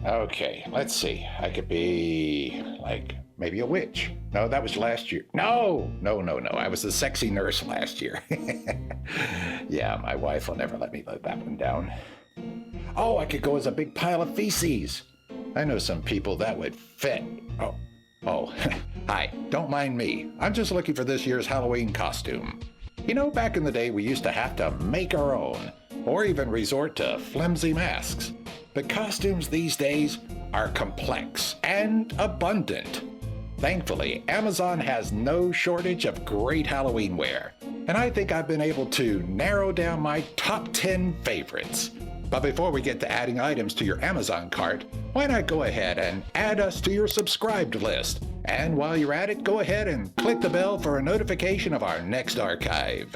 Okay, let's see. I could be, like, maybe a witch. No, that was last year. No. I was the sexy nurse last year. Yeah, my wife will never let me let that one down. Oh, I could go as a big pile of feces. I know some people that would fit. Oh, hi, don't mind me. I'm just looking for this year's Halloween costume. You know, back in the day, we used to have to make our own, or even resort to flimsy masks. The costumes these days are complex and abundant. Thankfully, Amazon has no shortage of great Halloween wear, and I think I've been able to narrow down my top 10 favorites. But before we get to adding items to your Amazon cart, why not go ahead and add us to your subscribed list? And while you're at it, go ahead and click the bell for a notification of our next archive.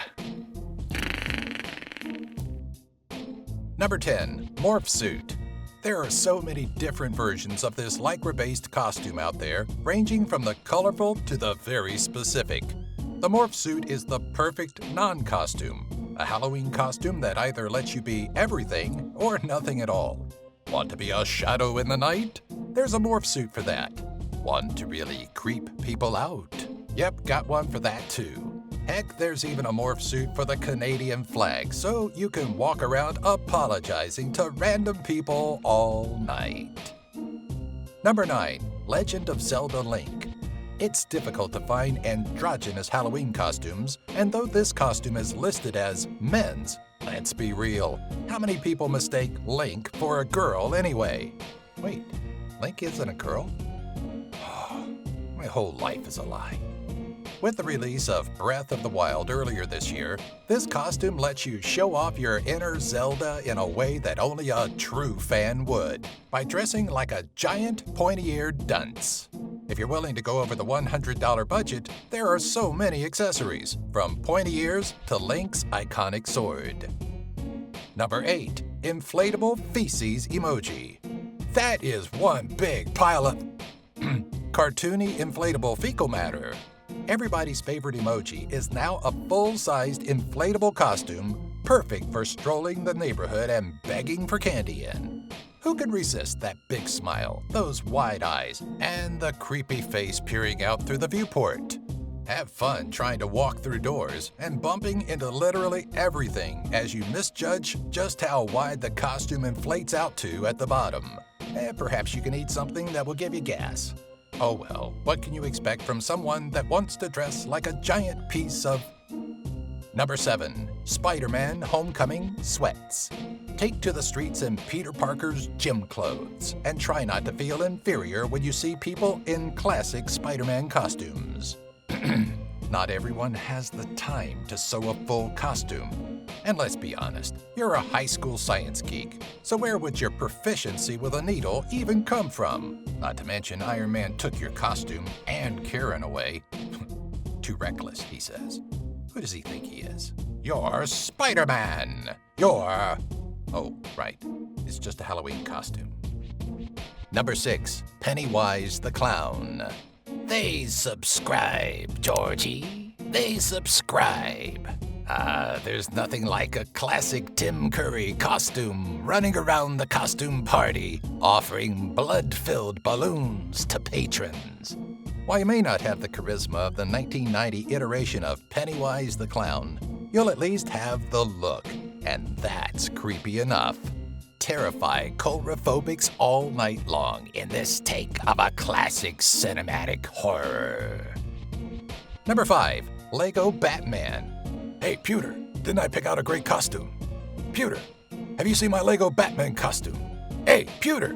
Number 10. Morphsuit. There are so many different versions of this lycra-based costume out there, ranging from the colorful to the very specific. The Morphsuit is the perfect non-costume, a Halloween costume that either lets you be everything or nothing at all. Want to be a shadow in the night? There's a Morphsuit for that. Want to really creep people out? Yep, got one for that too. Heck, there's even a Morphsuit for the Canadian flag, so you can walk around apologizing to random people all night. Number 9. Legend of Zelda Link. It's difficult to find androgynous Halloween costumes, and though this costume is listed as men's, let's be real. How many people mistake Link for a girl anyway? Wait, Link isn't a girl? My whole life is a lie. With the release of Breath of the Wild earlier this year, this costume lets you show off your inner Zelda in a way that only a true fan would, by dressing like a giant pointy-eared dunce. If you're willing to go over the $100 budget, there are so many accessories, from pointy ears to Link's iconic sword. Number 8. Inflatable Feces Emoji. That is one big pile of cartoony inflatable fecal matter. Everybody's favorite emoji is now a full-sized inflatable costume, perfect for strolling the neighborhood and begging for candy in. Who can resist that big smile, those wide eyes, and the creepy face peering out through the viewport? Have fun trying to walk through doors and bumping into literally everything as you misjudge just how wide the costume inflates out to at the bottom. And perhaps you can eat something that will give you gas. Oh well, what can you expect from someone that wants to dress like a giant piece of... Number 7. Spider-Man Homecoming Sweats. Take to the streets in Peter Parker's gym clothes and try not to feel inferior when you see people in classic Spider-Man costumes. Not everyone has the time to sew a full costume. And let's be honest, you're a high school science geek, so where would your proficiency with a needle even come from? Not to mention Iron Man took your costume and Karen away. Too reckless, he says. Who does he think he is? You're Spider-Man! You're... Oh, right. It's just a Halloween costume. Number 6. Pennywise the Clown. They subscribe, Georgie. They subscribe. There's nothing like a classic Tim Curry costume running around the costume party, offering blood-filled balloons to patrons. While you may not have the charisma of the 1990 iteration of Pennywise the Clown, you'll at least have the look, and that's creepy enough. Terrify coulrophobics all night long in this take of a classic cinematic horror. Number 5. Lego Batman. Hey, Pewter, didn't I pick out a great costume? Pewter, have you seen my Lego Batman costume? Hey, Pewter!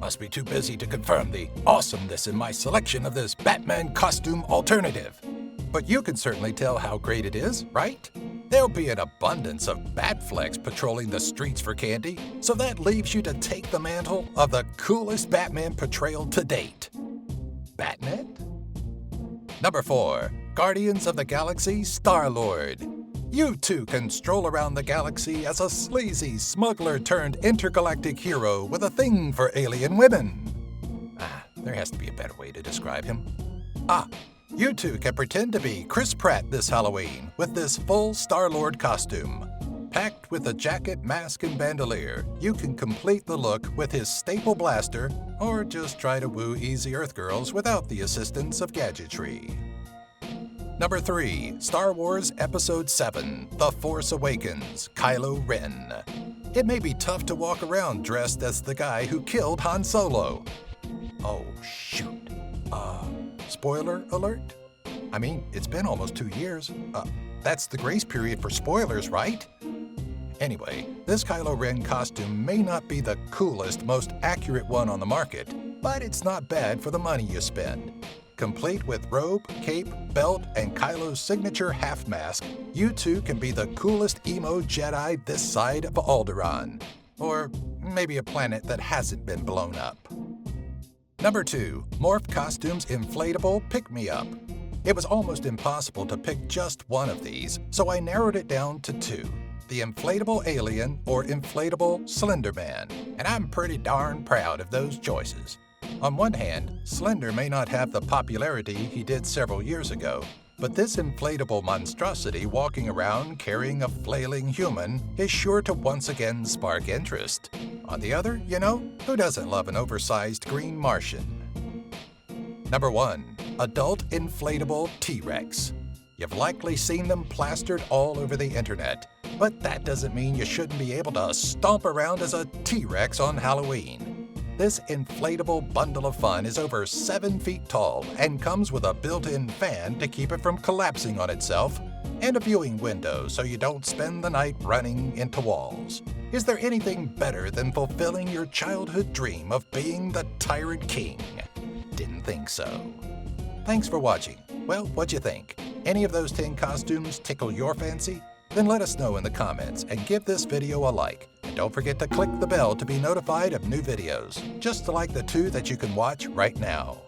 Must be too busy to confirm the awesomeness in my selection of this Batman costume alternative. But you can certainly tell how great it is, right? There'll be an abundance of Batflex patrolling the streets for candy, so that leaves you to take the mantle of the coolest Batman portrayal to date. Batnet? Number 4. Guardians of the Galaxy Star-Lord. You too can stroll around the galaxy as a sleazy smuggler-turned-intergalactic hero with a thing for alien women. There has to be a better way to describe him. You too can pretend to be Chris Pratt this Halloween with this full Star-Lord costume. Packed with a jacket, mask, and bandolier, you can complete the look with his staple blaster, or just try to woo easy Earth girls without the assistance of gadgetry. Number 3. Star Wars Episode 7, The Force Awakens, Kylo Ren. It may be tough to walk around dressed as the guy who killed Han Solo. Oh, shoot. Spoiler alert? I mean, it's been almost 2 years. That's the grace period for spoilers, right? Anyway, this Kylo Ren costume may not be the coolest, most accurate one on the market, but it's not bad for the money you spend. Complete with robe, cape, belt, and Kylo's signature half mask, you too can be the coolest emo Jedi this side of Alderaan. Or maybe a planet that hasn't been blown up. Number 2. MorphCostumes Inflatable Pick-Me-Up. It was almost impossible to pick just one of these, so I narrowed it down to 2. The Inflatable Alien or Inflatable Slender Man, and I'm pretty darn proud of those choices. On one hand, Slender may not have the popularity he did several years ago, but this inflatable monstrosity walking around carrying a flailing human is sure to once again spark interest. On the other, who doesn't love an oversized green Martian? Number 1. Adult Inflatable T-Rex. You've likely seen them plastered all over the internet, but that doesn't mean you shouldn't be able to stomp around as a T-Rex on Halloween. This inflatable bundle of fun is over 7 feet tall and comes with a built-in fan to keep it from collapsing on itself, and a viewing window so you don't spend the night running into walls. Is there anything better than fulfilling your childhood dream of being the Tyrant King? Didn't think so. Thanks for watching. Well, what'd you think? Any of those 10 costumes tickle your fancy? Then let us know in the comments and give this video a like. And don't forget to click the bell to be notified of new videos, just like the 2 that you can watch right now.